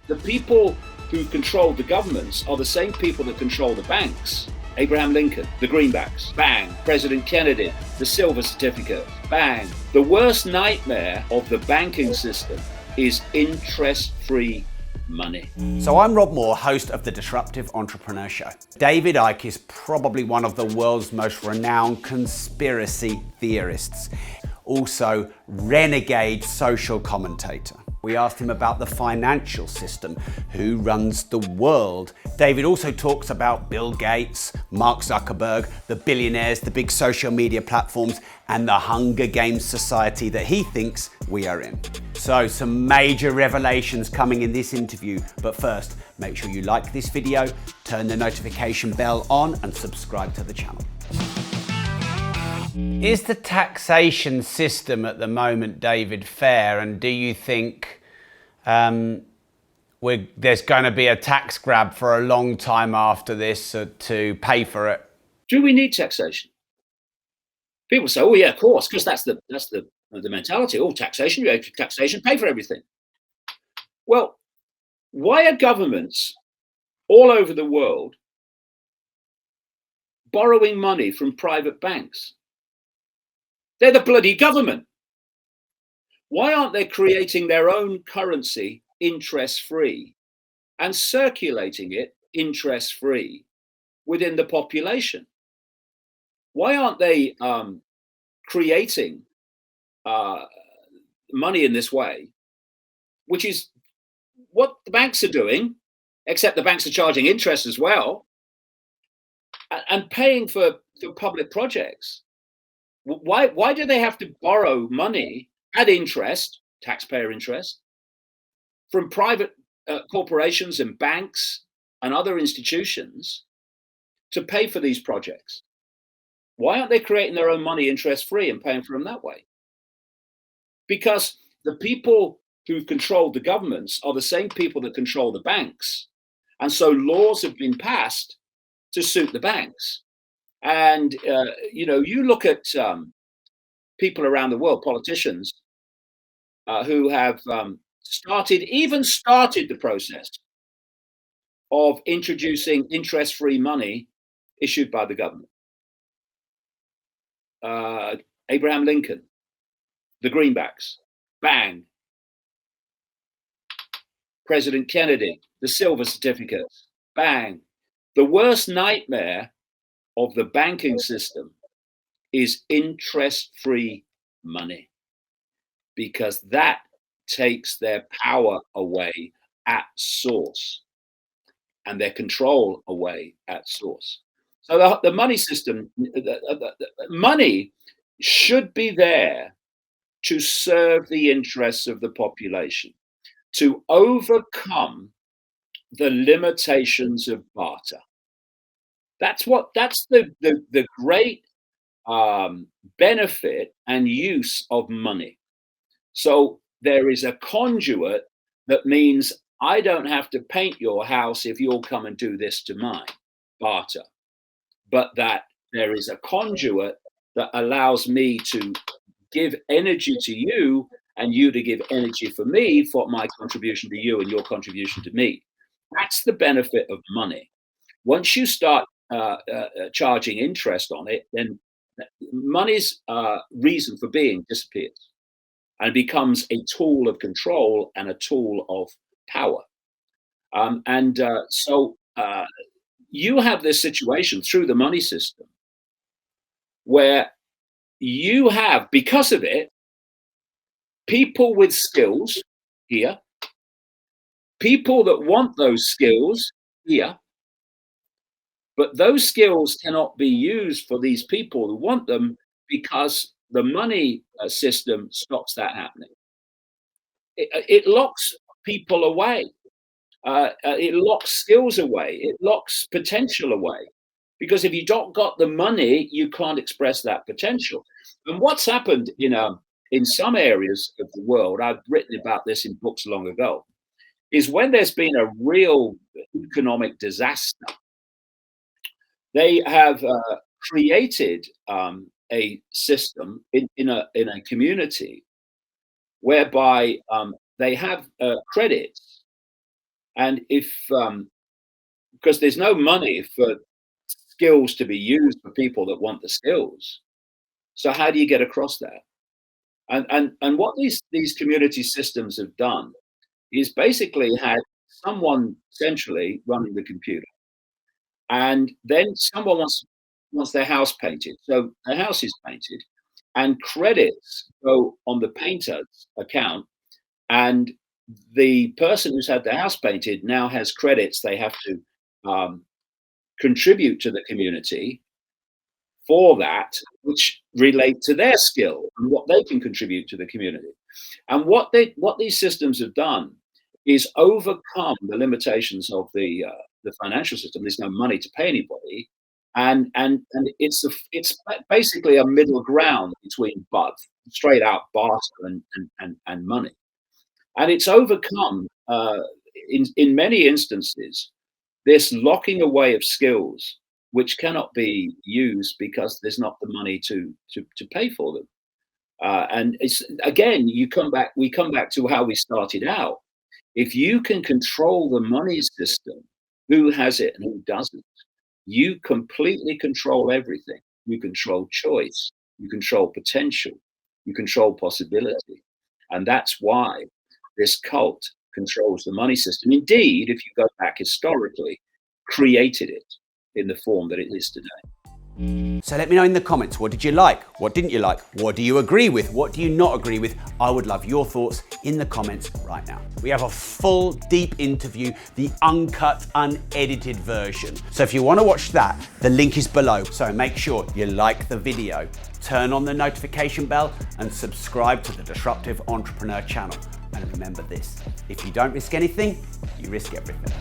The people who controlled the governments are the same people that control the banks. Abraham Lincoln, the greenbacks, bang. President Kennedy, the silver certificate, bang. The worst nightmare of the banking system is interest-free money. So I'm Rob Moore, host of the Disruptive Entrepreneur Show. David Icke is probably one of the world's most renowned conspiracy theorists, also renegade social commentator. We asked him about the financial system, who runs the world. David also talks about Bill Gates, Mark Zuckerberg, the billionaires, the big social media platforms, and the Hunger Games society that he thinks we are in. So some major revelations coming in this interview, but first, make sure you like this video, turn the notification bell on, and subscribe to the channel. Is the taxation system at the moment, David, fair? And do you think there's going to be a tax grab for a long time after this to pay for it? Do we need taxation? People say, "Oh yeah, of course," because that's the mentality. Oh, taxation, pay for everything. Well, why are governments all over the world borrowing money from private banks? They're the bloody government. Why aren't they creating their own currency interest-free and circulating it interest-free within the population? Why aren't they creating money in this way, which is what the banks are doing, except the banks are charging interest as well, and paying for public projects? Why do they have to borrow money at interest, taxpayer interest, from private corporations and banks and other institutions to pay for these projects? Why aren't they creating their own money interest-free and paying for them that way? Because the people who control the governments are the same people that control the banks. And so laws have been passed to suit the banks. And, you look at people around the world, politicians, who have started the process of introducing interest-free money issued by the government. Abraham Lincoln, the greenbacks, bang. President Kennedy, the silver certificates, bang. The worst nightmare of the banking system is interest-free money, because that takes their power away at source and their control away at source. So the money system, the money should be there to serve the interests of the population, to overcome the limitations of barter. That's the great benefit and use of money. So there is a conduit that means I don't have to paint your house if you'll come and do this to mine, barter. But that there is a conduit that allows me to give energy to you and you to give energy for me for my contribution to you and your contribution to me. That's the benefit of money. Once you start charging interest on it, then money's reason for being disappears and becomes a tool of control and a tool of power. So you have this situation through the money system where you have, because of it, people with skills here, people that want those skills here, but those skills cannot be used for these people who want them because the money system stops that happening. It locks people away. It locks skills away. It locks potential away. Because if you don't got the money, you can't express that potential. And what's happened in some areas of the world, I've written about this in books long ago, is when there's been a real economic disaster, they have created a system in a community whereby they have credits And if because there's no money for skills to be used for people that want the skills, so how do you get across that? And what these community systems have done is basically had someone centrally running the computer, and then someone wants their house painted. So the house is painted, and credits go on the painter's account, and the person who's had the house painted now has credits they have to contribute to the community for that, which relate to their skill and what they can contribute to the community. And what these systems have done is overcome the limitations of the financial system. There's no money to pay anybody, and it's basically a middle ground between straight out barter and money. And it's overcome in many instances this locking away of skills which cannot be used because there's not the money to pay for them. And it's again, we come back to how we started out. If you can control the money system, who has it and who doesn't, you completely control everything. You control choice, you control potential, you control possibility. And that's why this cult controls the money system. Indeed, if you go back historically, created it in the form that it is today. So let me know in the comments, what did you like? What didn't you like? What do you agree with? What do you not agree with? I would love your thoughts in the comments right now. We have a full, deep interview, the uncut, unedited version. So if you want to watch that, the link is below. So make sure you like the video, turn on the notification bell, and subscribe to the Disruptive Entrepreneur channel. And remember this, if you don't risk anything, you risk everything.